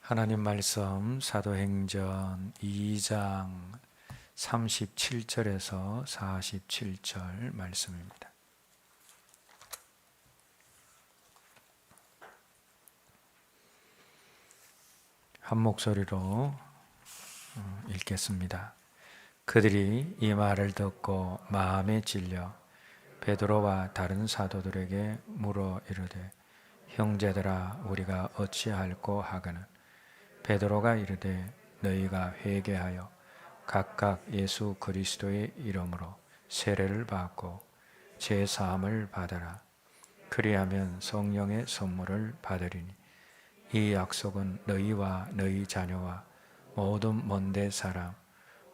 하나님 말씀 사도행전 2장 37절에서 47절 말씀입니다. 한 목소리로 읽겠습니다. 그들이 이 말을 듣고 마음에 찔려 베드로와 다른 사도들에게 물어 이르되 형제들아 우리가 어찌할꼬 하거늘 베드로가 이르되 너희가 회개하여 각각 예수 그리스도의 이름으로 세례를 받고 죄 사함을 받아라. 그리하면 성령의 선물을 받으리니 이 약속은 너희와 너희 자녀와 모든 먼데 사람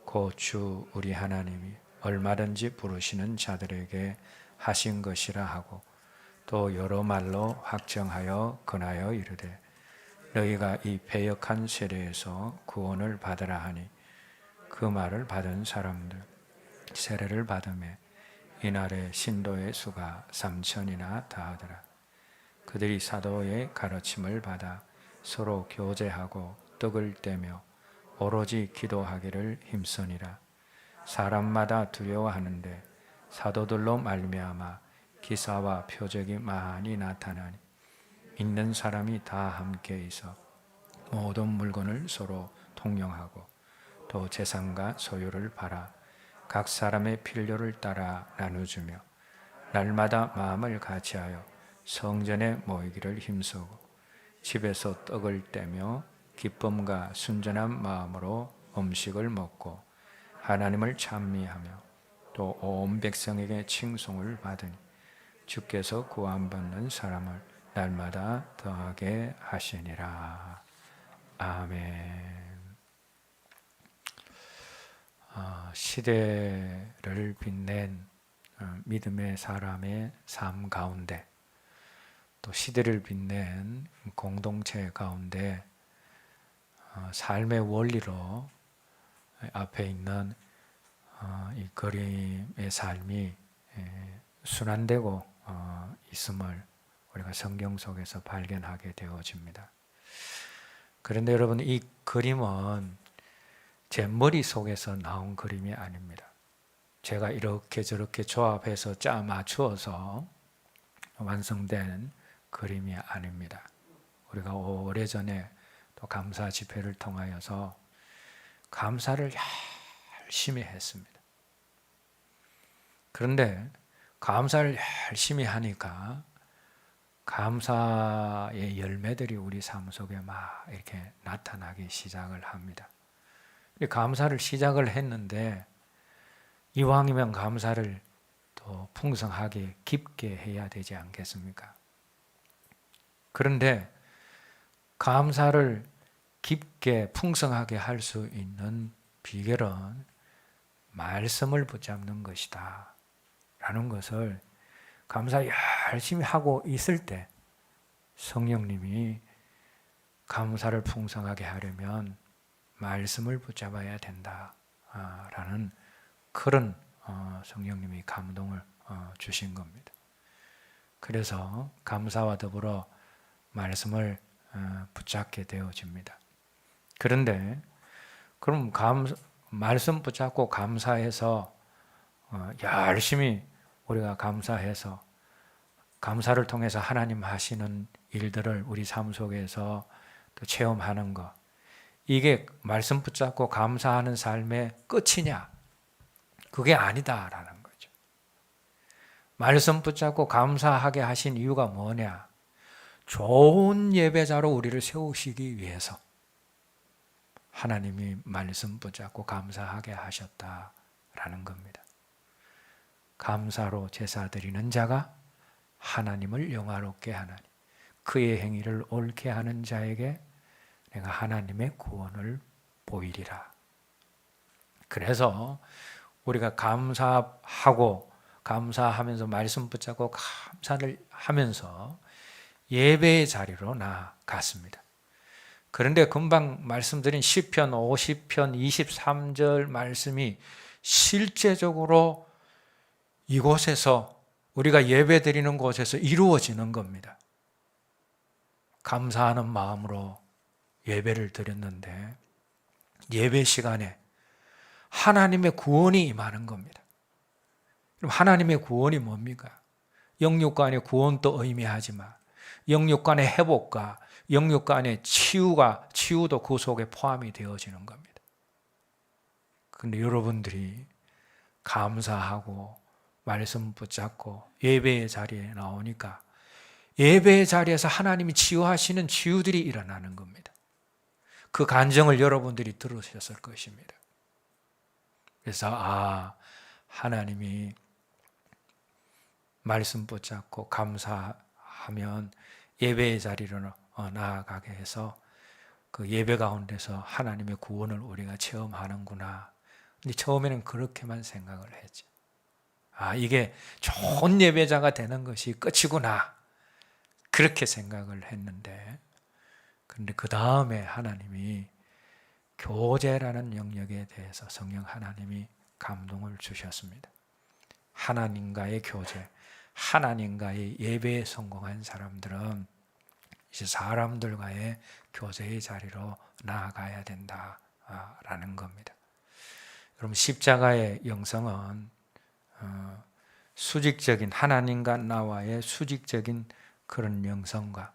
곧 주 우리 하나님이 얼마든지 부르시는 자들에게 하신 것이라 하고 또 여러 말로 확정하여 권하여 이르되 너희가 이 패역한 세례에서 구원을 받으라 하니 그 말을 받은 사람들 세례를 받음에 이날에 신도의 수가 3,000이나 다하더라. 그들이 사도의 가르침을 받아 서로 교제하고 떡을 떼며 오로지 기도하기를 힘쓰니라. 사람마다 두려워하는데 사도들로 말미암아 기사와 표적이 많이 나타나니 있는 사람이 다 함께 있어 모든 물건을 서로 통용하고 또 재산과 소유를 팔아 각 사람의 필요를 따라 나누주며 날마다 마음을 같이하여 성전에 모이기를 힘쓰고 집에서 떡을 떼며 기쁨과 순전한 마음으로 음식을 먹고 하나님을 찬미하며 또 온 백성에게 칭송을 받으니 주께서 구원받는 사람을 날마다 더하게 하시니라. 아멘. 시대를 빛낸 믿음의 사람의 삶 가운데 또 시대를 빛낸 공동체 가운데 삶의 원리로 앞에 있는 이 그림의 삶이 순환되고 있음을 우리가 성경 속에서 발견하게 되어집니다. 그런데 여러분, 이 그림은 제 머릿속에서 나온 그림이 아닙니다. 제가 이렇게 저렇게 조합해서 짜 맞추어서 완성된 그림이 아닙니다. 우리가 오래전에 또 감사 집회를 통하여서 감사를 열심히 했습니다. 그런데 감사를 열심히 하니까 감사의 열매들이 우리 삶 속에 막 이렇게 나타나기 시작을 합니다. 감사를 시작을 했는데 이왕이면 감사를 더 풍성하게 깊게 해야 되지 않겠습니까? 그런데 감사를 깊게 풍성하게 할 수 있는 비결은 말씀을 붙잡는 것이다 라는 것을 감사 열심히 하고 있을 때 성령님이 감사를 풍성하게 하려면 말씀을 붙잡아야 된다 라는 그런 성령님이 감동을 주신 겁니다. 그래서 감사와 더불어 말씀을 붙잡게 되어집니다. 그런데 그럼 말씀 붙잡고 감사해서 열심히 우리가 감사해서 감사를 통해서 하나님 하시는 일들을 우리 삶 속에서 또 체험하는 것, 이게 말씀 붙잡고 감사하는 삶의 끝이냐? 그게 아니다라는 거죠. 말씀 붙잡고 감사하게 하신 이유가 뭐냐? 좋은 예배자로 우리를 세우시기 위해서 하나님이 말씀 붙잡고 감사하게 하셨다라는 겁니다. 감사로 제사 드리는 자가 하나님을 영화롭게 하나니 그의 행위를 옳게 하는 자에게 내가 하나님의 구원을 보이리라. 그래서 우리가 감사하고 감사하면서 말씀 붙잡고 감사를 하면서 예배의 자리로 나아갔습니다. 그런데 금방 말씀드린 시편 50편 23절 말씀이 실제적으로 이곳에서 우리가 예배드리는 곳에서 이루어지는 겁니다. 감사하는 마음으로 예배를 드렸는데 예배 시간에 하나님의 구원이 임하는 겁니다. 그럼 하나님의 구원이 뭡니까? 영육간의 구원도 의미하지만 영육간의 회복과 영육간의 치유도 그 속에 포함이 되어지는 겁니다. 그런데 여러분들이 감사하고 말씀 붙잡고 예배의 자리에 나오니까 예배의 자리에서 하나님이 치유하시는 치유들이 일어나는 겁니다. 그 간증을 여러분들이 들으셨을 것입니다. 그래서 하나님이 말씀 붙잡고 감사하면 예배의 자리로 나아가게 해서 그 예배 가운데서 하나님의 구원을 우리가 체험하는구나. 근데 처음에는 그렇게만 생각을 했죠. 이게 좋은 예배자가 되는 것이 끝이구나. 그렇게 생각을 했는데, 그런데 그 다음에 하나님이 교제라는 영역에 대해서 성령 하나님이 감동을 주셨습니다. 하나님과의 교제, 하나님과의 예배에 성공한 사람들은 이제 사람들과의 교제의 자리로 나아가야 된다라는 겁니다. 여러분, 십자가의 영성은 수직적인 하나님과 나와의 수직적인 그런 영성과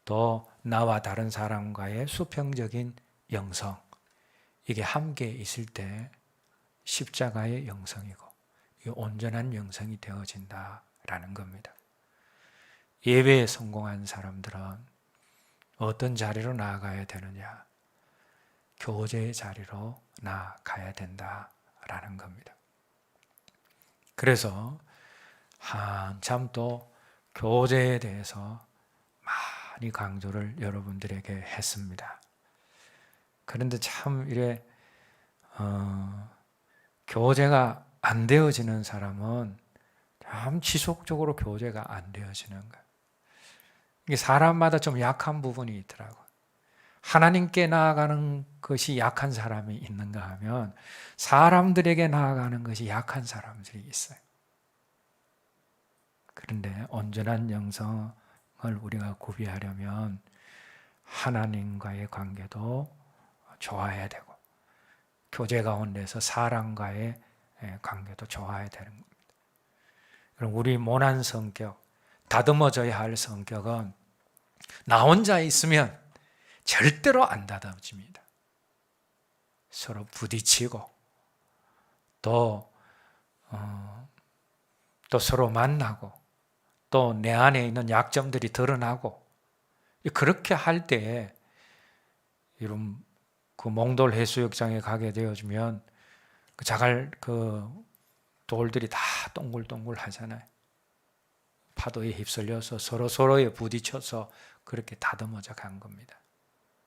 또 나와 다른 사람과의 수평적인 영성, 이게 함께 있을 때 십자가의 영성이고 온전한 영성이 되어진다라는 겁니다. 예배에 성공한 사람들은 어떤 자리로 나아가야 되느냐? 교제의 자리로 나아가야 된다라는 겁니다. 그래서 한참 또 교제에 대해서 많이 강조를 여러분들에게 했습니다. 그런데 참 이래 교제가 안 되어지는 사람은 참 지속적으로 교제가 안 되어지는 거예요. 이게 사람마다 좀 약한 부분이 있더라고요. 하나님께 나아가는 것이 약한 사람이 있는가 하면 사람들에게 나아가는 것이 약한 사람들이 있어요. 그런데 온전한 영성을 우리가 구비하려면 하나님과의 관계도 좋아야 되고 교제 가운데서 사람과의 관계도 좋아야 되는 겁니다. 그럼 우리 모난 성격, 다듬어져야 할 성격은 나 혼자 있으면 절대로 안 다듬집니다. 서로 부딪히고 또 서로 만나고 또 내 안에 있는 약점들이 드러나고 그렇게 할 때 이런 그 몽돌 해수욕장에 가게 되어지면 그 자갈 그 돌들이 다 동글동글 하잖아요. 파도에 휩쓸려서 서로에 부딪혀서 그렇게 다듬어져 간 겁니다.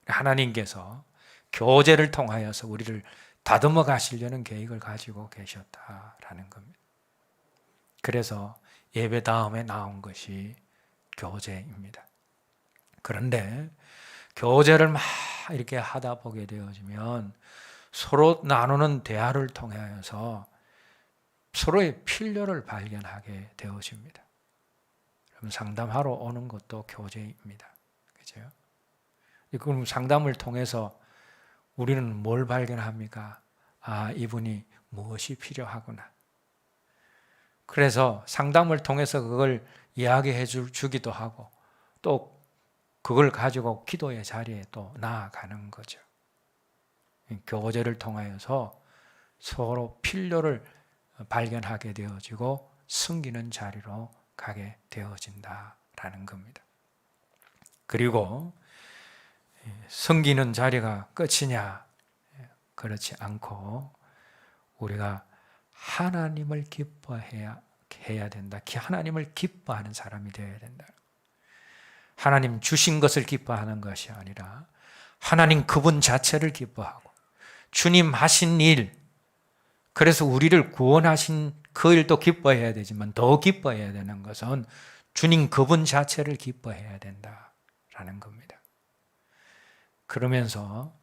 하나님께서 교제를 통하여서 우리를 다듬어 가시려는 계획을 가지고 계셨다라는 겁니다. 그래서 예배 다음에 나온 것이 교제입니다. 그런데 교제를 막 이렇게 하다 보게 되어지면 서로 나누는 대화를 통하여서 서로의 필요를 발견하게 되어집니다. 그럼 상담하러 오는 것도 교제입니다. 그죠? 그럼 상담을 통해서 우리는 뭘 발견합니까? 이분이 무엇이 필요하구나. 그래서 상담을 통해서 그걸 이야기해 주기도 하고 또 그걸 가지고 기도의 자리에 또 나아가는 거죠. 교제를 통하여서 서로 필요를 발견하게 되어지고 섬기는 자리로 가게 되어진다라는 겁니다. 그리고 섬기는 자리가 끝이냐? 그렇지 않고 우리가 하나님을 기뻐해야 된다. 하나님을 기뻐하는 사람이 되어야 된다. 하나님 주신 것을 기뻐하는 것이 아니라 하나님 그분 자체를 기뻐하고 주님 하신 일, 그래서 우리를 구원하신 그 일도 기뻐해야 되지만 더 기뻐해야 되는 것은 주님 그분 자체를 기뻐해야 된다라는 겁니다. 그러면서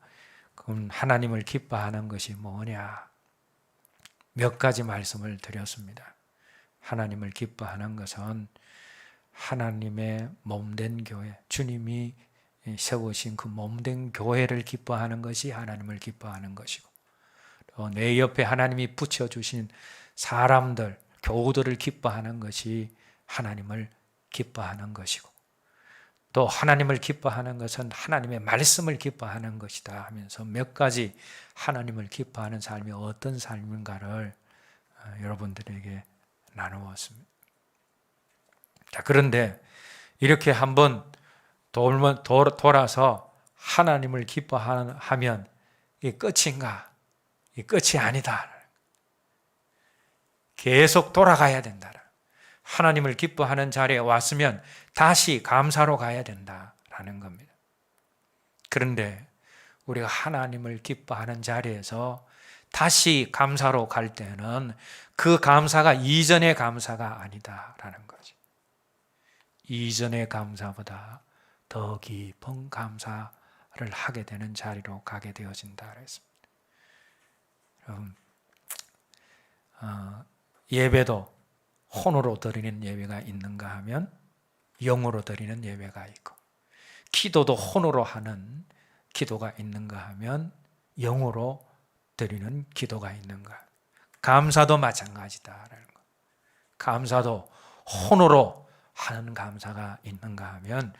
그럼 하나님을 기뻐하는 것이 뭐냐? 몇 가지 말씀을 드렸습니다. 하나님을 기뻐하는 것은 하나님의 몸된 교회, 주님이 세우신 그 몸된 교회를 기뻐하는 것이 하나님을 기뻐하는 것이고, 또 내 옆에 하나님이 붙여주신 사람들, 교우들을 기뻐하는 것이 하나님을 기뻐하는 것이고, 또 하나님을 기뻐하는 것은 하나님의 말씀을 기뻐하는 것이다 하면서 몇 가지 하나님을 기뻐하는 삶이 어떤 삶인가를 여러분들에게 나누었습니다. 자, 그런데 이렇게 한번 돌아서 하나님을 기뻐하면 이게 끝인가? 이 끝이 아니다. 계속 돌아가야 된다. 하나님을 기뻐하는 자리에 왔으면 다시 감사로 가야 된다라는 겁니다. 그런데 우리가 하나님을 기뻐하는 자리에서 다시 감사로 갈 때는 그 감사가 이전의 감사가 아니다라는 거지. 이전의 감사보다 더 깊은 감사를 하게 되는 자리로 가게 되어진다 그랬습니다. 여러분, 예배도 혼으로 드리는 예배가 있는가 하면 영으로 드리는 예배가 있고, 기도도 혼으로 하는 기도가 있는가 하면 영으로 드리는 기도가 있는가. 감사도 마찬가지다라는 것. 감사도 혼으로 하는 감사가 있는가 하면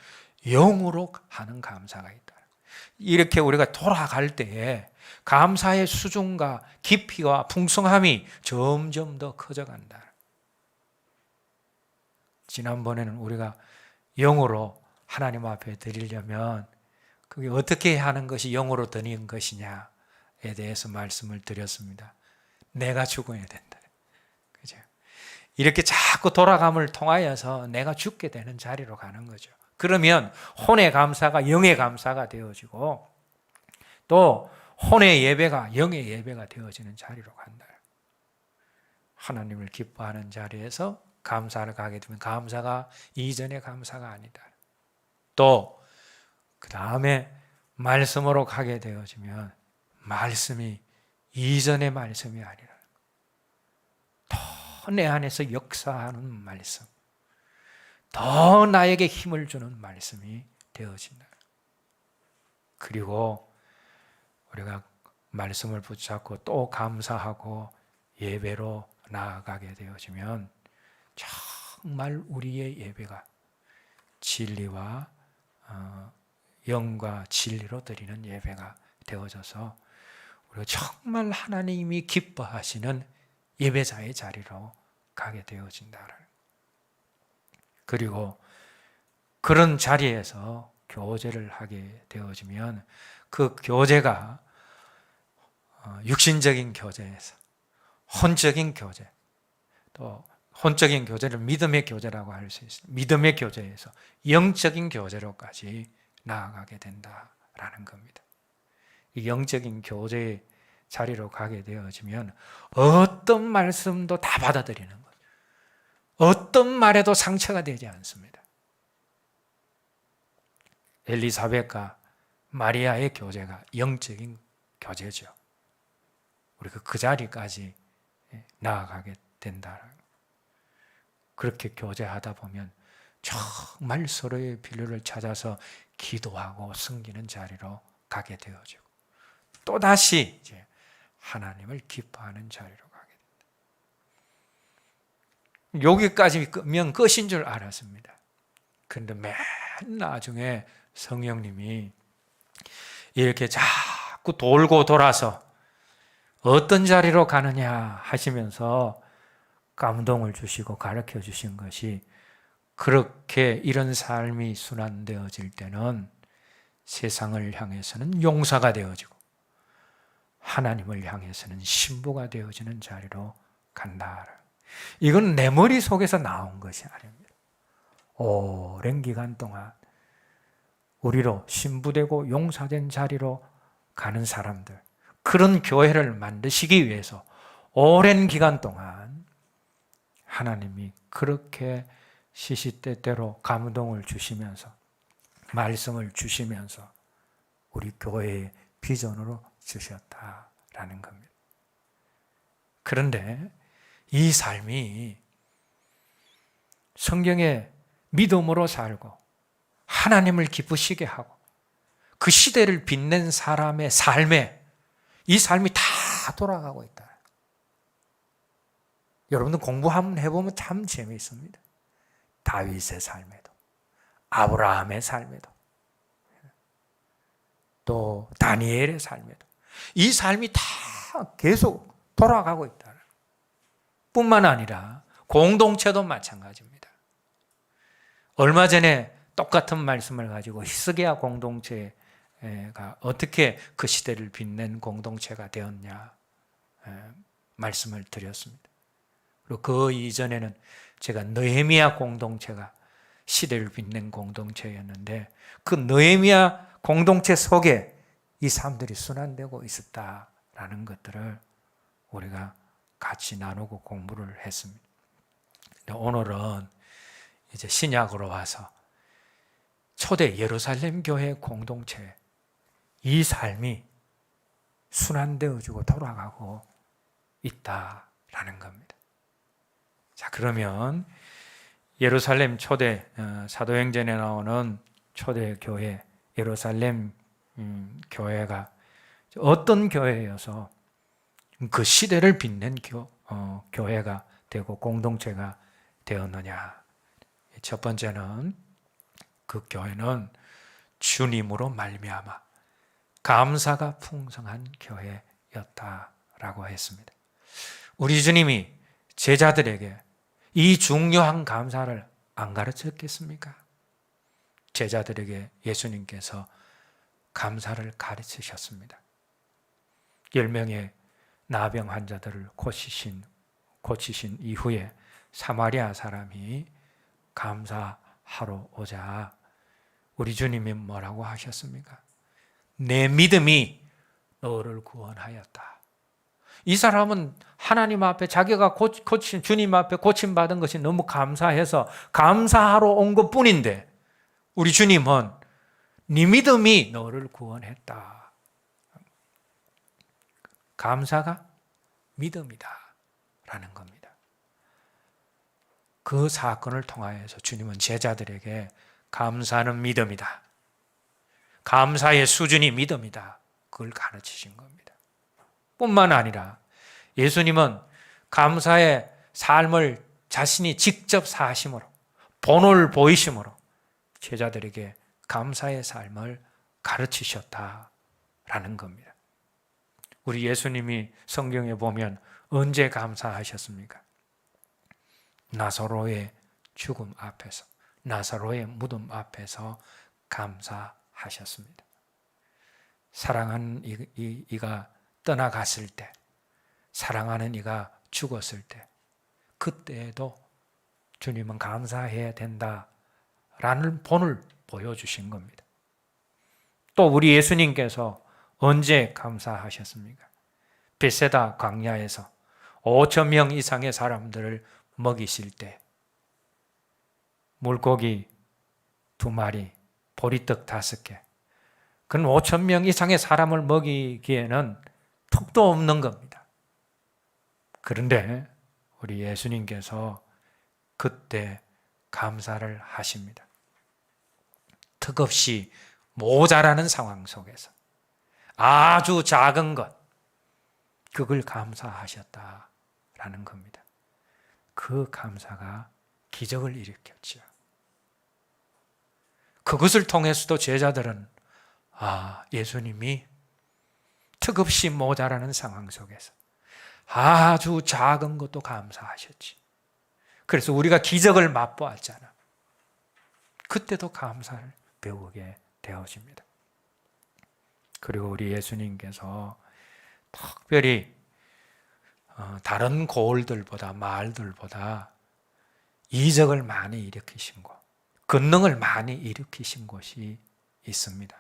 영으로 하는 감사가 있다. 이렇게 우리가 돌아갈 때에 감사의 수준과 깊이와 풍성함이 점점 더 커져간다. 지난번에는 우리가 영으로 하나님 앞에 드리려면 그게 어떻게 하는 것이 영으로 드리는 것이냐에 대해서 말씀을 드렸습니다. 내가 죽어야 된다. 그죠? 이렇게 자꾸 돌아감을 통하여서 내가 죽게 되는 자리로 가는 거죠. 그러면 혼의 감사가 영의 감사가 되어지고, 또 혼의 예배가 영의 예배가 되어지는 자리로 간다. 하나님을 기뻐하는 자리에서 감사를 가게 되면 감사가 이전의 감사가 아니다. 또 그 다음에 말씀으로 가게 되어지면 말씀이 이전의 말씀이 아니라 더 내 안에서 역사하는 말씀, 더 나에게 힘을 주는 말씀이 되어진다. 그리고 우리가 말씀을 붙잡고 또 감사하고 예배로 나아가게 되어지면 정말 우리의 예배가 진리와 영과 진리로 드리는 예배가 되어져서 우리가 정말 하나님이 기뻐하시는 예배자의 자리로 가게 되어진다. 그리고 그런 자리에서 교제를 하게 되어지면 그 교제가 육신적인 교제에서 혼적인 교제, 또 혼적인 교제를 믿음의 교제라고 할 수 있습니다. 믿음의 교제에서 영적인 교제로까지 나아가게 된다라는 겁니다. 이 영적인 교제의 자리로 가게 되어지면 어떤 말씀도 다 받아들이는 거예요. 어떤 말에도 상처가 되지 않습니다. 엘리사벳과 마리아의 교제가 영적인 교제죠. 우리가 그 자리까지 나아가게 된다. 그렇게 교제하다 보면 정말 서로의 필요를 찾아서 기도하고 섬기는 자리로 가게 되어지고, 또다시 이제 하나님을 기뻐하는 자리로 가게 됩니다. 여기까지면 끝인 줄 알았습니다. 그런데 맨 나중에 성령님이 이렇게 자꾸 돌고 돌아서 어떤 자리로 가느냐 하시면서 감동을 주시고 가르쳐 주신 것이, 그렇게 이런 삶이 순환되어질 때는 세상을 향해서는 용사가 되어지고 하나님을 향해서는 신부가 되어지는 자리로 간다. 이건 내 머릿속에서 나온 것이 아닙니다. 오랜 기간 동안 우리로 신부되고 용사된 자리로 가는 사람들, 그런 교회를 만드시기 위해서 오랜 기간 동안 하나님이 그렇게 시시때때로 감동을 주시면서 말씀을 주시면서 우리 교회의 비전으로 주셨다라는 겁니다. 그런데 이 삶이 성경에 믿음으로 살고 하나님을 기쁘시게 하고 그 시대를 빛낸 사람의 삶에 이 삶이 다 돌아가고 있다. 여러분들 공부 한번 해보면 참 재미있습니다. 다윗의 삶에도, 아브라함의 삶에도, 또 다니엘의 삶에도 이 삶이 다 계속 돌아가고 있다. 뿐만 아니라 공동체도 마찬가지입니다. 얼마 전에 똑같은 말씀을 가지고 히스기야 공동체가 어떻게 그 시대를 빛낸 공동체가 되었냐 말씀을 드렸습니다. 그리고 그 이전에는 제가 느헤미야 공동체가 시대를 빛낸 공동체였는데 그 느헤미야 공동체 속에 이 사람들이 순환되고 있었다라는 것들을 우리가 같이 나누고 공부를 했습니다. 오늘은 이제 신약으로 와서 초대 예루살렘 교회 공동체 이 삶이 순환되어지고 돌아가고 있다라는 겁니다. 자, 그러면 예루살렘 초대 사도행전에 나오는 초대 교회 예루살렘 교회가 어떤 교회여서 그 시대를 빛낸 교회가 되고 공동체가 되었느냐. 첫 번째는 그 교회는 주님으로 말미암아 감사가 풍성한 교회였다라고 했습니다. 우리 주님이 제자들에게 이 중요한 감사를 안 가르쳤겠습니까? 제자들에게 예수님께서 감사를 가르치셨습니다. 10명의 나병 환자들을 고치신 이후에 사마리아 사람이 감사하러 오자 우리 주님이 뭐라고 하셨습니까? 내 믿음이 너를 구원하였다. 이 사람은 하나님 앞에 자기가 주님 앞에 고침받은 것이 너무 감사해서 감사하러 온 것뿐인데 우리 주님은 네 믿음이 너를 구원했다. 감사가 믿음이다 라는 겁니다. 그 사건을 통하여서 주님은 제자들에게 감사는 믿음이다. 감사의 수준이 믿음이다. 그걸 가르치신 겁니다. 뿐만 아니라 예수님은 감사의 삶을 자신이 직접 사심으로 본을 보이심으로 제자들에게 감사의 삶을 가르치셨다라는 겁니다. 우리 예수님이 성경에 보면 언제 감사하셨습니까? 나사로의 죽음 앞에서, 나사로의 무덤 앞에서 감사하셨습니다. 사랑하는 이가 떠나갔을 때, 사랑하는 이가 죽었을 때, 그때에도 주님은 감사해야 된다라는 본을 보여주신 겁니다. 또 우리 예수님께서 언제 감사하셨습니까? 벳세다 광야에서 5천 명 이상의 사람들을 먹이실 때 물고기 2마리, 보리떡 5개, 그건 5천 명 이상의 사람을 먹이기에는 턱도 없는 겁니다. 그런데 우리 예수님께서 그때 감사를 하십니다. 턱없이 모자라는 상황 속에서 아주 작은 것, 그걸 감사하셨다라는 겁니다. 그 감사가 기적을 일으켰죠. 그것을 통해서도 제자들은 예수님이 턱없이 모자라는 상황 속에서 아주 작은 것도 감사하셨지. 그래서 우리가 기적을 맛보았잖아. 그때도 감사를 배우게 되어집니다. 그리고 우리 예수님께서 특별히 다른 고을들보다 마을들보다 이적을 많이 일으키신 곳, 권능을 많이 일으키신 곳이 있습니다.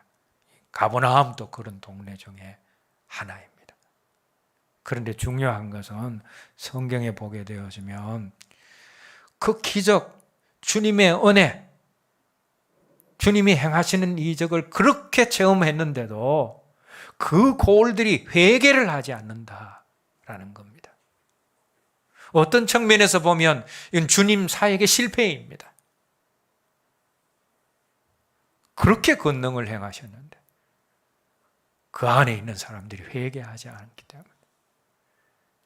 가버나움도 그런 동네 중에 하나입니다. 그런데 중요한 것은 성경에 보게 되어지면 그 기적, 주님의 은혜, 주님이 행하시는 이적을 그렇게 체험했는데도 그 고을들이 회개를 하지 않는다라는 겁니다. 어떤 측면에서 보면 이건 주님 사역의 실패입니다. 그렇게 권능을 행하셨는데 그 안에 있는 사람들이 회개하지 않기 때문에.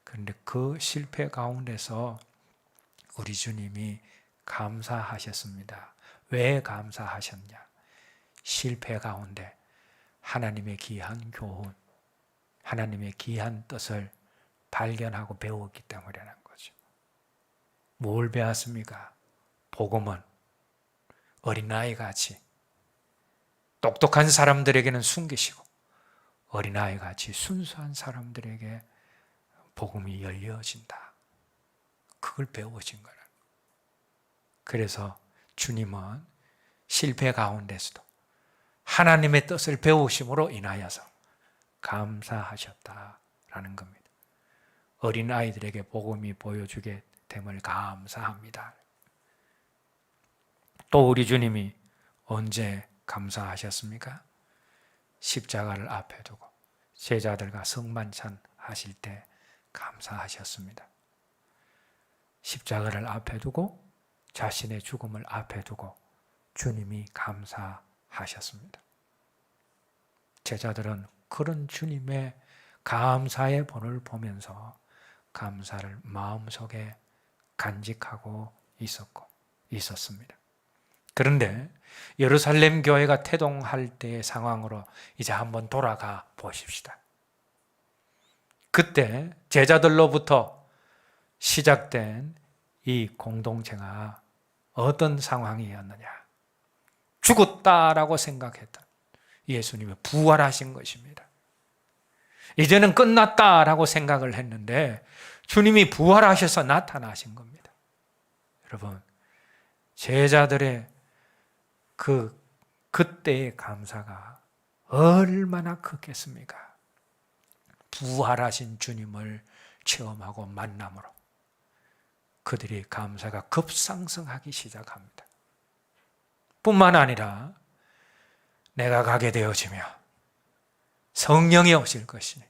그런데 그 실패 가운데서 우리 주님이 감사하셨습니다. 왜 감사하셨냐? 실패 가운데 하나님의 귀한 교훈, 하나님의 귀한 뜻을 발견하고 배웠기 때문이라는 거죠. 뭘 배웠습니까? 복음은 어린아이같이 똑똑한 사람들에게는 숨기시고 어린아이같이 순수한 사람들에게 복음이 열려진다. 그걸 배우신 거라. 그래서 주님은 실패 가운데서도 하나님의 뜻을 배우심으로 인하여서 감사하셨다라는 겁니다. 어린아이들에게 복음이 보여주게 됨을 감사합니다. 또 우리 주님이 언제 감사하셨습니까? 십자가를 앞에 두고 제자들과 성만찬 하실 때 감사하셨습니다. 십자가를 앞에 두고 자신의 죽음을 앞에 두고 주님이 감사하셨습니다. 제자들은 그런 주님의 감사의 본을 보면서 감사를 마음속에 간직하고 있었습니다. 그런데 예루살렘 교회가 태동할 때의 상황으로 이제 한번 돌아가 보십시다. 그때 제자들로부터 시작된 이 공동체가 어떤 상황이었느냐? 죽었다라고 생각했던 예수님이 부활하신 것입니다. 이제는 끝났다라고 생각을 했는데 주님이 부활하셔서 나타나신 겁니다. 여러분, 제자들의 그때의 감사가 얼마나 컸겠습니까? 부활하신 주님을 체험하고 만남으로 그들의 감사가 급상승하기 시작합니다. 뿐만 아니라 내가 가게 되어지며 성령이 오실 것이니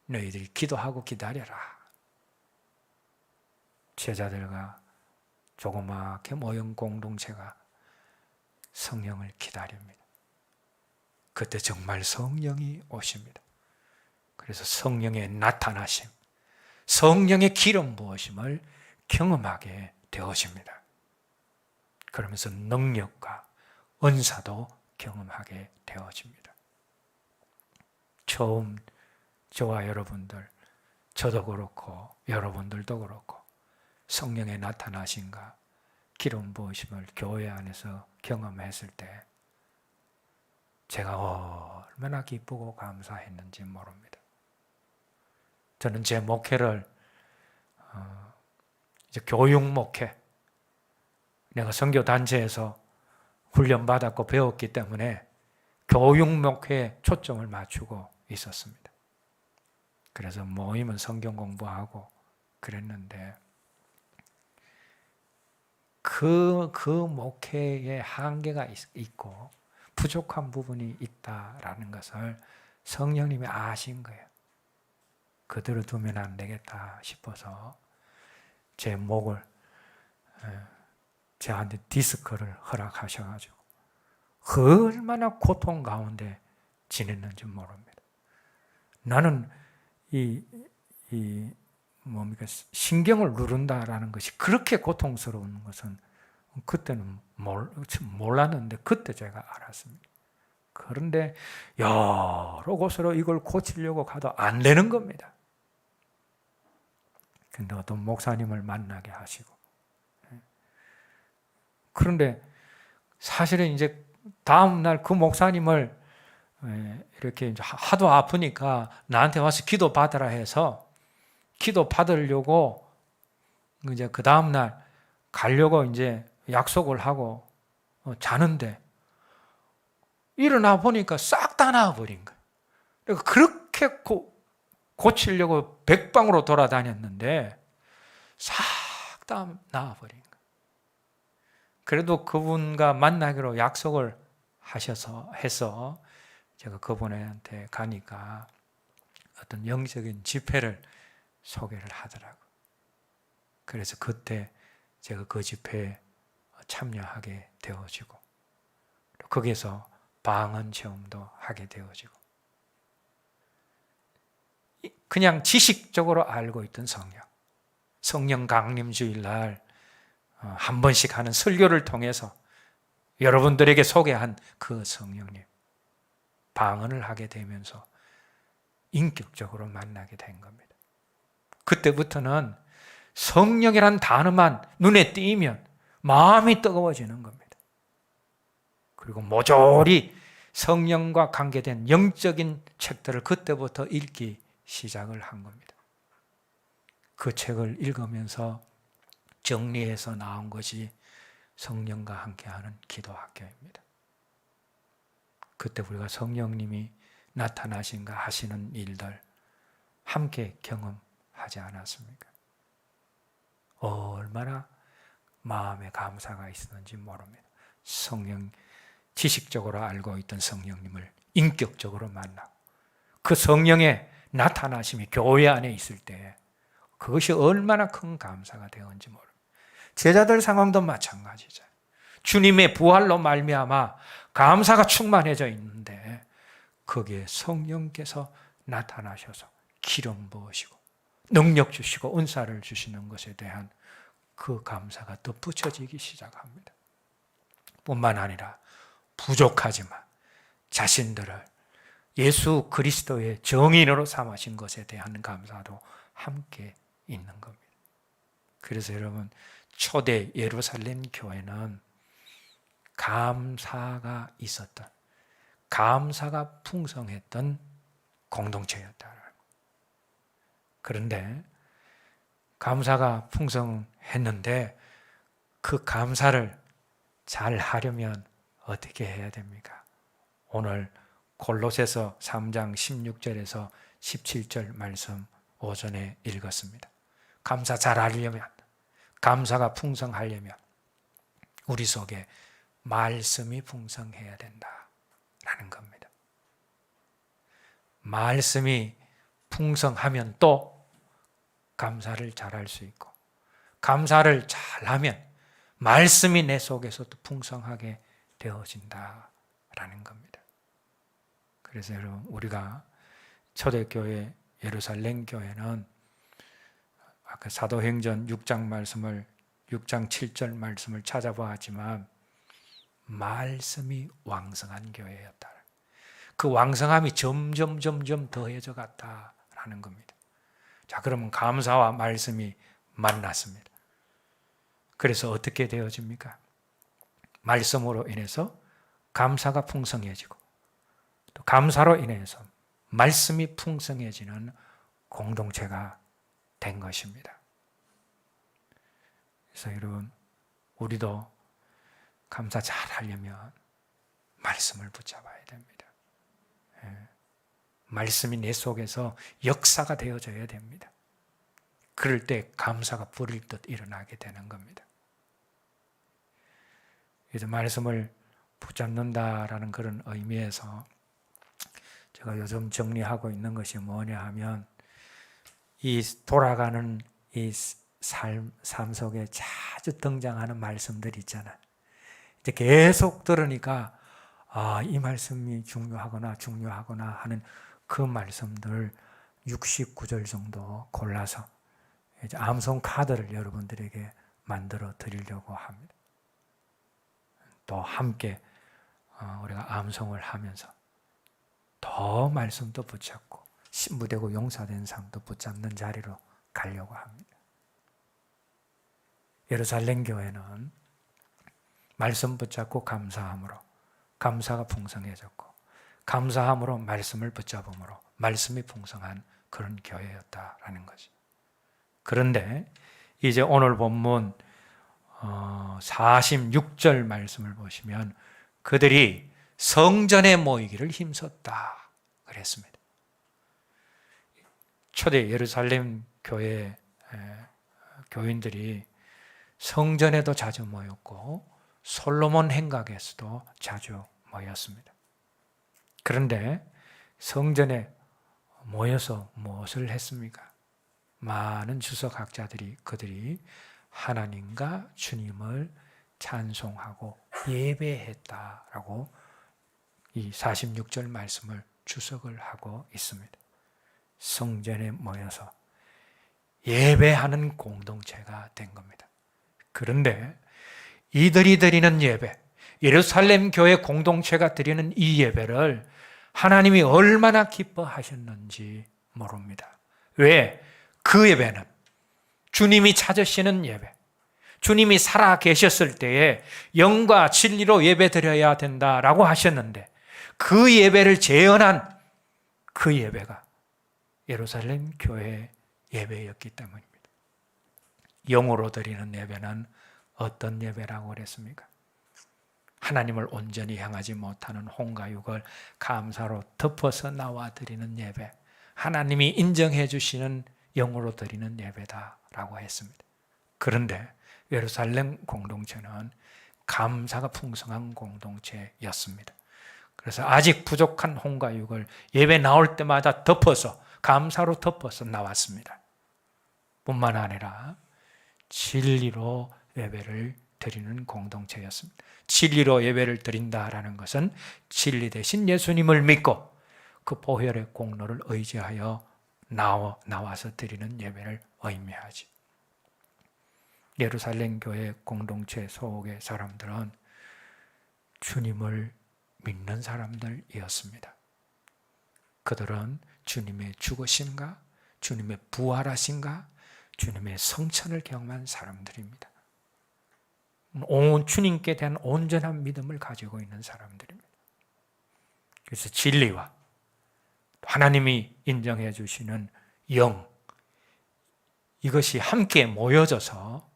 너희들이 기도하고 기다려라. 제자들과 조그맣게 모인 공동체가 성령을 기다립니다. 그때 정말 성령이 오십니다. 그래서 성령의 나타나심, 성령의 기름 부으심을 경험하게 되어집니다. 그러면서 능력과 은사도 경험하게 되어집니다. 처음 저와 여러분들, 저도 그렇고 여러분들도 그렇고 성령의 나타나심과 기름 부으심을 교회 안에서 경험했을 때 제가 얼마나 기쁘고 감사했는지 모릅니다. 저는 제 목회를 이제 교육 목회, 내가 선교단체에서 훈련받았고 배웠기 때문에 교육 목회에 초점을 맞추고 있었습니다. 그래서 모이면 성경 공부하고 그랬는데 그 목회에 한계가 있고 부족한 부분이 있다라는 것을 성령님이 아신 거예요. 그대로 두면 안 되겠다 싶어서 제 목을 저한테 디스크를 허락하셔가지고 얼마나 고통 가운데 지냈는지 모릅니다. 나는 뭡니까? 신경을 누른다라는 것이 그렇게 고통스러운 것은 그때는 몰랐는데 그때 제가 알았습니다. 그런데 여러 곳으로 이걸 고치려고 가도 안 되는 겁니다. 근데 어떤 목사님을 만나게 하시고, 그런데 사실은 이제 다음날 그 목사님을 이렇게 하도 아프니까 나한테 와서 기도 받으라 해서 기도 받으려고 이제 그 다음날 가려고 이제 약속을 하고 자는데 일어나 보니까 싹 다 나와버린 거예요. 그러니까 그렇게 고치려고 백방으로 돌아다녔는데 싹 다 나와버린 거예요. 그래도 그분과 만나기로 약속을 해서 제가 그분한테 가니까 어떤 영적인 집회를 소개를 하더라고요. 그래서 그때 제가 그 집회에 참여하게 되어지고 거기에서 방언 체험도 하게 되어지고 그냥 지식적으로 알고 있던 성령. 성령 강림 주일날 한 번씩 하는 설교를 통해서 여러분들에게 소개한 그 성령님 방언을 하게 되면서 인격적으로 만나게 된 겁니다. 그때부터는 성령이란 단어만 눈에 띄면 마음이 뜨거워지는 겁니다. 그리고 모조리 성령과 관계된 영적인 책들을 그때부터 읽기 시작을 한 겁니다. 그 책을 읽으면서 정리해서 나온 것이 성령과 함께하는 기도학교입니다. 그때 우리가 성령님이 나타나신가 하시는 일들 함께 경험하지 않았습니까? 얼마나 마음에 감사가 있었는지 모릅니다. 성령, 지식적으로 알고 있던 성령님을 인격적으로 만나고 그 성령의 나타나심이 교회 안에 있을 때 그것이 얼마나 큰 감사가 되었는지 모릅니다. 제자들 상황도 마찬가지죠. 주님의 부활로 말미암아 감사가 충만해져 있는데 거기에 성령께서 나타나셔서 기름 부으시고 능력 주시고 은사를 주시는 것에 대한 그 감사가 덧붙여지기 시작합니다. 뿐만 아니라 부족하지만 자신들을 예수 그리스도의 정인으로 삼으신 것에 대한 감사도 함께 있는 겁니다. 그래서 여러분, 초대 예루살렘 교회는 감사가 있었던, 감사가 풍성했던 공동체였다. 그런데 감사가 풍성했는데 그 감사를 잘 하려면 어떻게 해야 됩니까? 오늘 골로새서 3장 16절에서 17절 말씀 오전에 읽었습니다. 감사 잘 하려면, 감사가 풍성하려면 우리 속에 말씀이 풍성해야 된다라는 겁니다. 말씀이 풍성하면 또 감사를 잘할 수 있고, 감사를 잘하면 말씀이 내 속에서도 풍성하게 되어진다라는 겁니다. 그래서 여러분, 우리가 초대교회 예루살렘 교회는 아까 사도행전 6장 말씀을 6장 7절 말씀을 찾아보았지만 말씀이 왕성한 교회였다. 그 왕성함이 점점 더해져 갔다라는 겁니다. 자, 그러면 감사와 말씀이 만났습니다. 그래서 어떻게 되어집니까? 말씀으로 인해서 감사가 풍성해지고 또 감사로 인해서 말씀이 풍성해지는 공동체가 된 것입니다. 그래서 여러분, 우리도 감사 잘 하려면 말씀을 붙잡아야 됩니다. 말씀이 내 속에서 역사가 되어져야 됩니다. 그럴 때 감사가 불일 듯 일어나게 되는 겁니다. 그래서 말씀을 붙잡는다라는 그런 의미에서 제가 요즘 정리하고 있는 것이 뭐냐 하면 이 돌아가는 이 삶 속에 자주 등장하는 말씀들이 있잖아요. 이제 계속 들으니까 이 말씀이 중요하구나 하는 그 말씀들 69절 정도 골라서 이제 암송 카드를 여러분들에게 만들어 드리려고 합니다. 또 함께 우리가 암송을 하면서 더 말씀도 붙잡고 신부되고 용사된 삶도 붙잡는 자리로 가려고 합니다. 예루살렘 교회는 말씀 붙잡고 감사함으로 감사가 풍성해졌고 감사함으로 말씀을 붙잡음으로 말씀이 풍성한 그런 교회였다라는 거죠. 그런데 이제 오늘 본문 46절 말씀을 보시면 그들이 성전에 모이기를 힘썼다 그랬습니다. 초대 예루살렘 교회 교인들이 성전에도 자주 모였고 솔로몬 행각에서도 자주 모였습니다. 그런데 성전에 모여서 무엇을 했습니까? 많은 주석학자들이 그들이 하나님과 주님을 찬송하고 예배했다라고 이 46절 말씀을 주석을 하고 있습니다. 성전에 모여서 예배하는 공동체가 된 겁니다. 그런데 이들이 드리는 예배, 예루살렘 교회 공동체가 드리는 이 예배를 하나님이 얼마나 기뻐하셨는지 모릅니다. 왜? 그 예배는 주님이 찾으시는 예배, 주님이 살아 계셨을 때에 영과 진리로 예배 드려야 된다라고 하셨는데 그 예배를 재현한 그 예배가 예루살렘 교회의 예배였기 때문입니다. 영으로 드리는 예배는 어떤 예배라고 그랬습니까? 하나님을 온전히 향하지 못하는 혼과육을 감사로 덮어서 나와 드리는 예배, 하나님이 인정해 주시는 영으로 드리는 예배다라고 했습니다. 그런데 예루살렘 공동체는 감사가 풍성한 공동체였습니다. 그래서 아직 부족한 혼과육을 예배 나올 때마다 덮어서 감사로 덮어서 나왔습니다. 뿐만 아니라 진리로 예배를 드리는 공동체였습니다. 진리로 예배를 드린다라는 것은 진리 대신 예수님을 믿고 그 보혈의 공로를 의지하여 나와서 드리는 예배를 의미하지. 예루살렘 교회 공동체 속의 사람들은 주님을 믿는 사람들이었습니다. 그들은 주님의 죽으심과 주님의 부활하심과 주님의 성천을 경험한 사람들입니다. 주님께 대한 온전한 믿음을 가지고 있는 사람들입니다. 그래서 진리와 하나님이 인정해 주시는 영, 이것이 함께 모여져서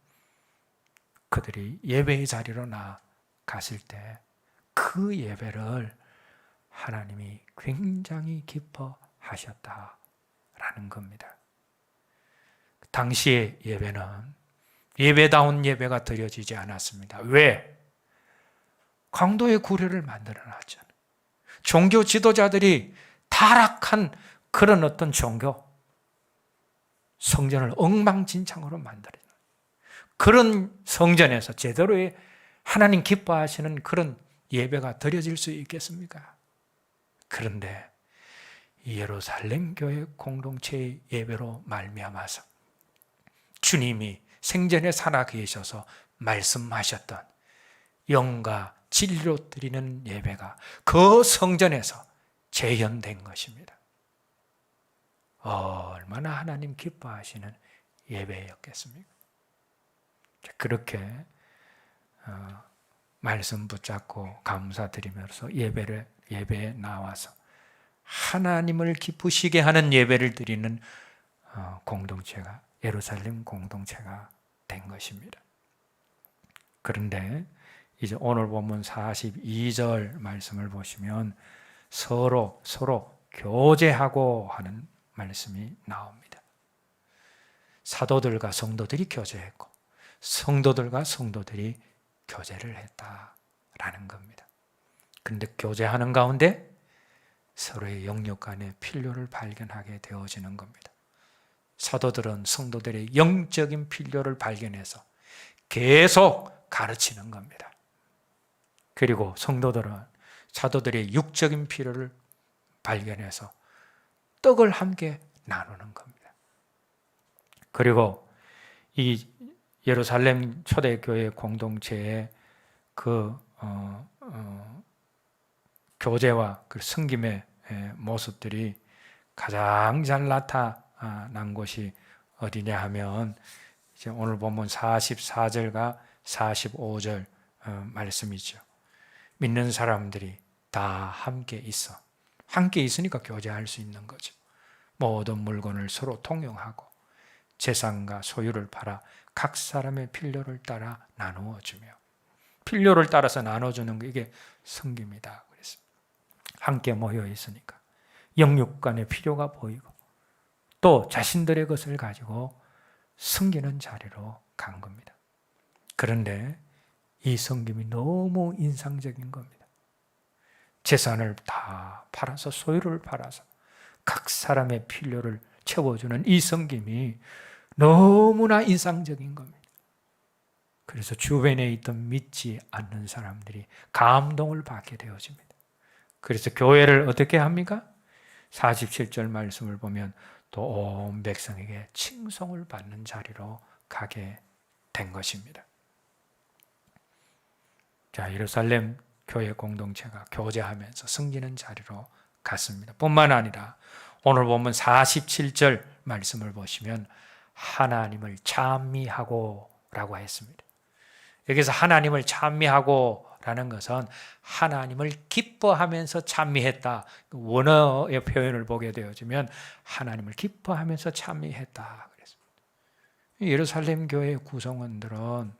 그들이 예배의 자리로 나갔을 때 그 예배를 하나님이 굉장히 기뻐하셨다라는 겁니다. 당시의 예배는 예배다운 예배가 드려지지 않았습니다. 왜? 강도의 구례를 만들어놨잖아요. 종교 지도자들이 타락한 그런 어떤 종교, 성전을 엉망진창으로 만들어요. 그런 성전에서 제대로의 하나님 기뻐하시는 그런 예배가 드려질 수 있겠습니까? 그런데 예루살렘 교회 공동체의 예배로 말미암아서 주님이 생전에 살아 계셔서 말씀하셨던 영과 진리로 드리는 예배가 그 성전에서 재현된 것입니다. 얼마나 하나님 기뻐하시는 예배였겠습니까? 그렇게 말씀 붙잡고 감사드리면서 예배에 나와서 하나님을 기쁘시게 하는 예배를 드리는 공동체가 예루살렘 공동체가 된 것입니다. 그런데 이제 오늘 본문 42절 말씀을 보시면 서로 교제하고 하는 말씀이 나옵니다. 사도들과 성도들이 교제했고 성도들과 성도들이 교제를 했다라는 겁니다. 그런데 교제하는 가운데 서로의 영역 간의 필요를 발견하게 되어지는 겁니다. 사도들은 성도들의 영적인 필요를 발견해서 계속 가르치는 겁니다. 그리고 성도들은 사도들의 육적인 필요를 발견해서 떡을 함께 나누는 겁니다. 그리고 이 예루살렘 초대교회 공동체의 그 교제와 그 섬김의 모습들이 가장 잘 나타난 곳이 어디냐 하면 이제 오늘 본문 44절과 45절 말씀이죠. 믿는 사람들이 다 함께 있으니까 교제할 수 있는 거죠. 모든 물건을 서로 통용하고 재산과 소유를 팔아 각 사람의 필요를 따라 나누어주며 필요를 따라서 나눠주는 게 이게 섬김이다 그랬습니다. 함께 모여 있으니까 영육 간의 필요가 보이고 또 자신들의 것을 가지고 섬기는 자리로 간 겁니다. 그런데 이 섬김이 너무 인상적인 겁니다. 재산을 다 팔아서 소유를 팔아서 각 사람의 필요를 채워주는 이 섬김이 너무나 인상적인 겁니다. 그래서 주변에 있던 믿지 않는 사람들이 감동을 받게 되어집니다. 그래서 교회를 어떻게 합니까? 47절 말씀을 보면 또 온 백성에게 칭송을 받는 자리로 가게 된 것입니다. 자, 예루살렘 교회 공동체가 교제하면서 승리는 자리로 갔습니다. 뿐만 아니라 오늘 보면 47절 말씀을 보시면 하나님을 찬미하고 라고 했습니다. 여기서 하나님을 찬미하고 라는 것은 하나님을 기뻐하면서 찬미했다. 원어의 표현을 보게 되어지면 하나님을 기뻐하면서 찬미했다. 그랬습니다. 예루살렘 교회 구성원들은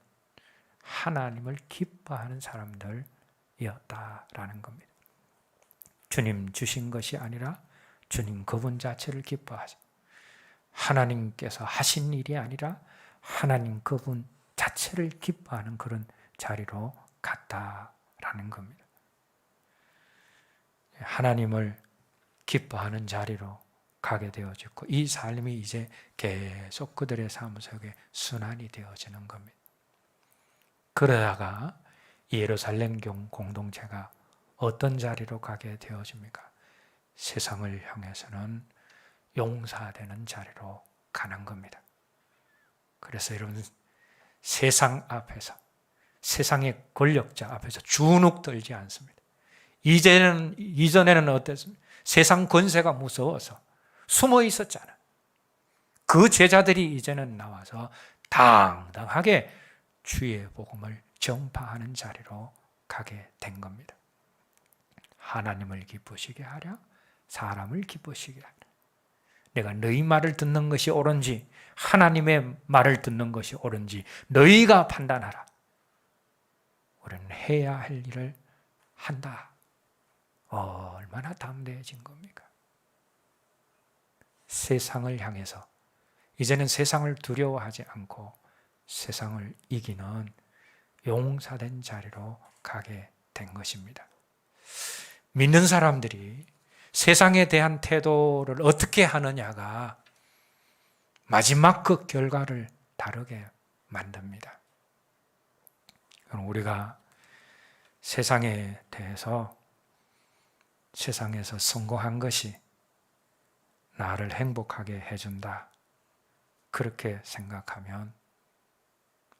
하나님을 기뻐하는 사람들이었다라는 겁니다. 주님 주신 것이 아니라 주님 그분 자체를 기뻐하자. 하나님께서 하신 일이 아니라 하나님 그분 자체를 기뻐하는 그런 자리로 갔다라는 겁니다. 하나님을 기뻐하는 자리로 가게 되어졌고 이 삶이 이제 계속 그들의 삶 속에 순환이 되어지는 겁니다. 그러다가 예루살렘 공동체가 어떤 자리로 가게 되어집니까? 세상을 향해서는 용사되는 자리로 가는 겁니다. 그래서 여러분 세상 앞에서 세상의 권력자 앞에서 주눅 들지 않습니다. 이전에는 어땠습니까? 세상 권세가 무서워서 숨어 있었잖아. 그 제자들이 이제는 나와서 당당하게 주의 복음을 전파하는 자리로 가게 된 겁니다. 하나님을 기쁘시게 하랴, 사람을 기쁘시게 하랴. 내가 너희 말을 듣는 것이 옳은지 하나님의 말을 듣는 것이 옳은지 너희가 판단하라. 우리는 해야 할 일을 한다. 얼마나 담대해진 겁니까? 세상을 향해서 이제는 세상을 두려워하지 않고 세상을 이기는 용사된 자리로 가게 된 것입니다. 믿는 사람들이 세상에 대한 태도를 어떻게 하느냐가 마지막 그 결과를 다르게 만듭니다. 우리가 세상에 대해서 세상에서 성공한 것이 나를 행복하게 해준다. 그렇게 생각하면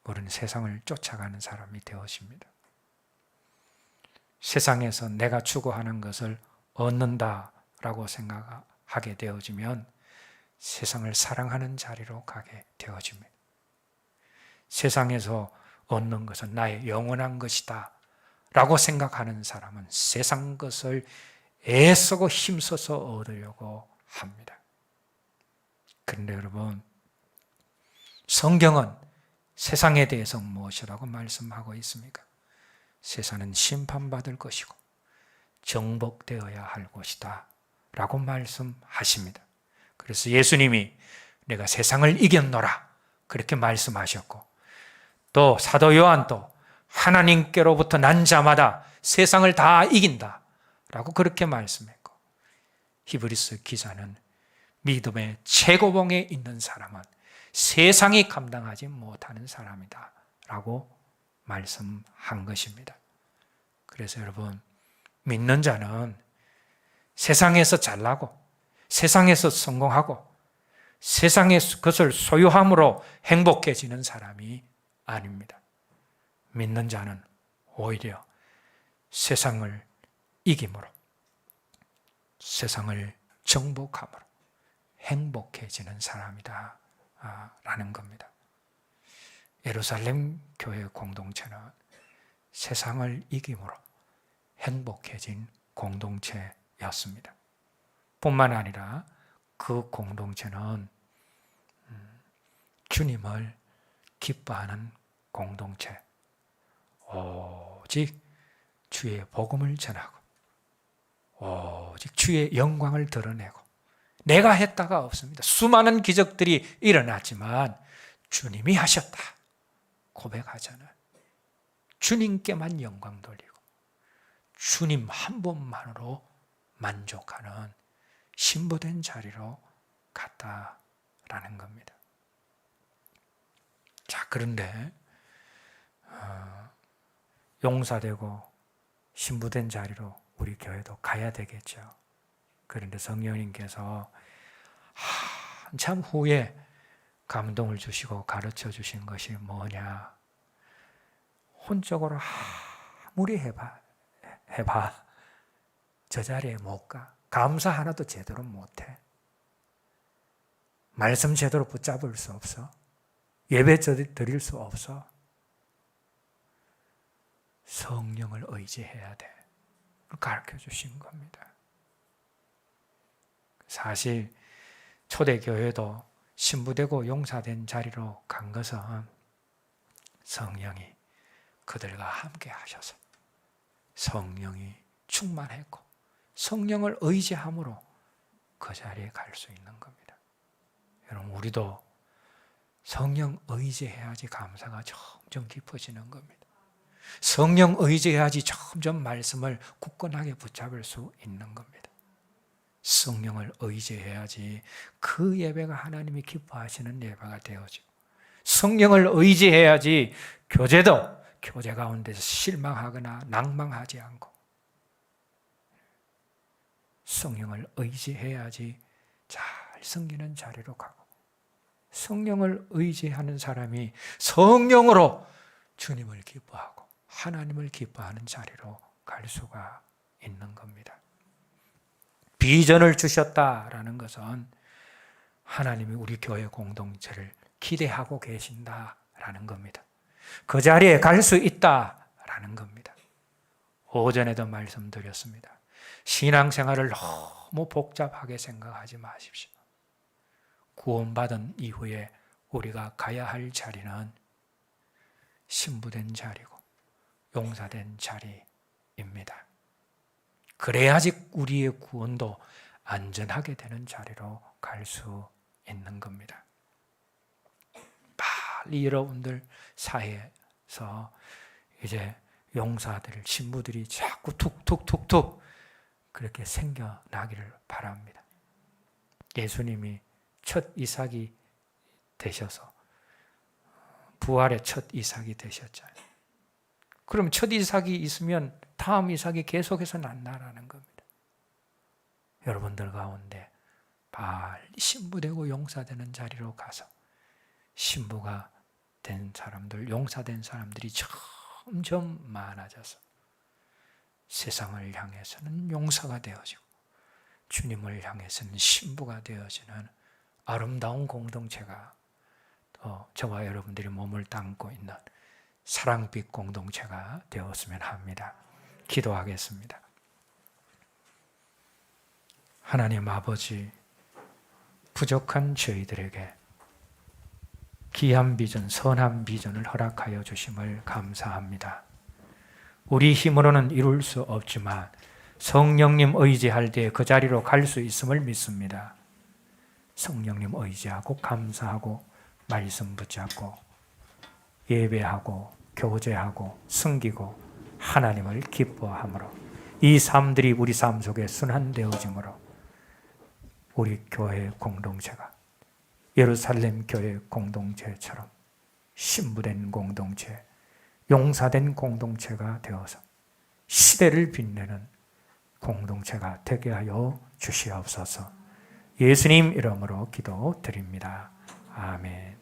우리는 세상을 쫓아가는 사람이 되어집니다. 세상에서 내가 추구하는 것을 얻는다라고 생각하게 되어지면 세상을 사랑하는 자리로 가게 되어집니다. 세상에서 얻는 것은 나의 영원한 것이다 라고 생각하는 사람은 세상 것을 애쓰고 힘써서 얻으려고 합니다. 그런데 여러분, 성경은 세상에 대해서 무엇이라고 말씀하고 있습니까? 세상은 심판받을 것이고 정복되어야 할 것이다 라고 말씀하십니다. 그래서 예수님이 내가 세상을 이겼노라 그렇게 말씀하셨고 또 사도 요한도 하나님께로부터 난 자마다 세상을 다 이긴다 라고 그렇게 말씀했고 히브리서 기자는 믿음의 최고봉에 있는 사람은 세상이 감당하지 못하는 사람이다 라고 말씀한 것입니다. 그래서 여러분 믿는 자는 세상에서 잘나고 세상에서 성공하고 세상의 것을 소유함으로 행복해지는 사람이 아닙니다. 믿는 자는 오히려 세상을 이김으로 세상을 정복함으로 행복해지는 사람이다 라는 겁니다. 예루살렘 교회 공동체는 세상을 이김으로 행복해진 공동체였습니다. 뿐만 아니라 그 공동체는 주님을 기뻐하는 공동체, 오직 주의 복음을 전하고 오직 주의 영광을 드러내고 내가 했다가 없습니다. 수많은 기적들이 일어났지만 주님이 하셨다 고백하잖아요. 주님께만 영광 돌리고 주님 한 분만으로 만족하는 신부된 자리로 갔다라는 겁니다. 자, 그런데 용사되고 신부된 자리로 우리 교회도 가야 되겠죠. 그런데 성령님께서 한참 후에 감동을 주시고 가르쳐 주신 것이 뭐냐? 혼적으로 아무리 해봐. 저 자리에 못 가. 감사 하나도 제대로 못해. 말씀 제대로 붙잡을 수 없어. 예배 드릴 수 없어. 성령을 의지해야 돼. 가르쳐 주신 겁니다. 사실 초대교회도 신부되고 용사된 자리로 간 것은 성령이 그들과 함께 하셔서 성령이 충만했고 성령을 의지함으로 그 자리에 갈 수 있는 겁니다. 여러분, 우리도 성령 의지해야지 감사가 점점 깊어지는 겁니다. 성령 의지해야지 점점 말씀을 굳건하게 붙잡을 수 있는 겁니다. 성령을 의지해야지 그 예배가 하나님이 기뻐하시는 예배가 되어지고, 성령을 의지해야지 교제도 교제 가운데서 실망하거나 낭망하지 않고, 성령을 의지해야지 잘 섬기는 자리로 가고, 성령을 의지하는 사람이 성령으로 주님을 기뻐하고 하나님을 기뻐하는 자리로 갈 수가 있는 겁니다. 비전을 주셨다라는 것은 하나님이 우리 교회 공동체를 기대하고 계신다라는 겁니다. 그 자리에 갈 수 있다라는 겁니다. 오전에도 말씀드렸습니다. 신앙생활을 너무 복잡하게 생각하지 마십시오. 구원받은 이후에 우리가 가야 할 자리는 신부된 자리고 용사된 자리입니다. 그래야지 우리의 구원도 안전하게 되는 자리로 갈 수 있는 겁니다. 빨리 여러분들 사이에서 이제 용사들, 신부들이 자꾸 툭툭툭툭 그렇게 생겨나기를 바랍니다. 예수님이 첫 이삭이 되셔서 부활의 첫 이삭이 되셨잖아요. 그럼 첫 이삭이 있으면 다음 이삭이 계속해서 난다라는 겁니다. 여러분들 가운데 빨리 신부되고 용사되는 자리로 가서 신부가 된 사람들, 용사된 사람들이 점점 많아져서 세상을 향해서는 용사가 되어지고 주님을 향해서는 신부가 되어지는 아름다운 공동체가 저와 여러분들이 몸을 담고 있는 사랑빛 공동체가 되었으면 합니다. 기도하겠습니다. 하나님 아버지, 부족한 저희들에게 귀한 비전, 선한 비전을 허락하여 주심을 감사합니다. 우리 힘으로는 이룰 수 없지만 성령님 의지할 때 그 자리로 갈 수 있음을 믿습니다. 성령님 의지하고 감사하고 말씀 붙잡고 예배하고 교제하고 섬기고 하나님을 기뻐함으로 이 삶들이 우리 삶 속에 순환되어짐으로 우리 교회 공동체가 예루살렘 교회 공동체처럼 신부된 공동체, 용사된 공동체가 되어서 시대를 빛내는 공동체가 되게 하여 주시옵소서. 예수님 이름으로 기도드립니다. 아멘.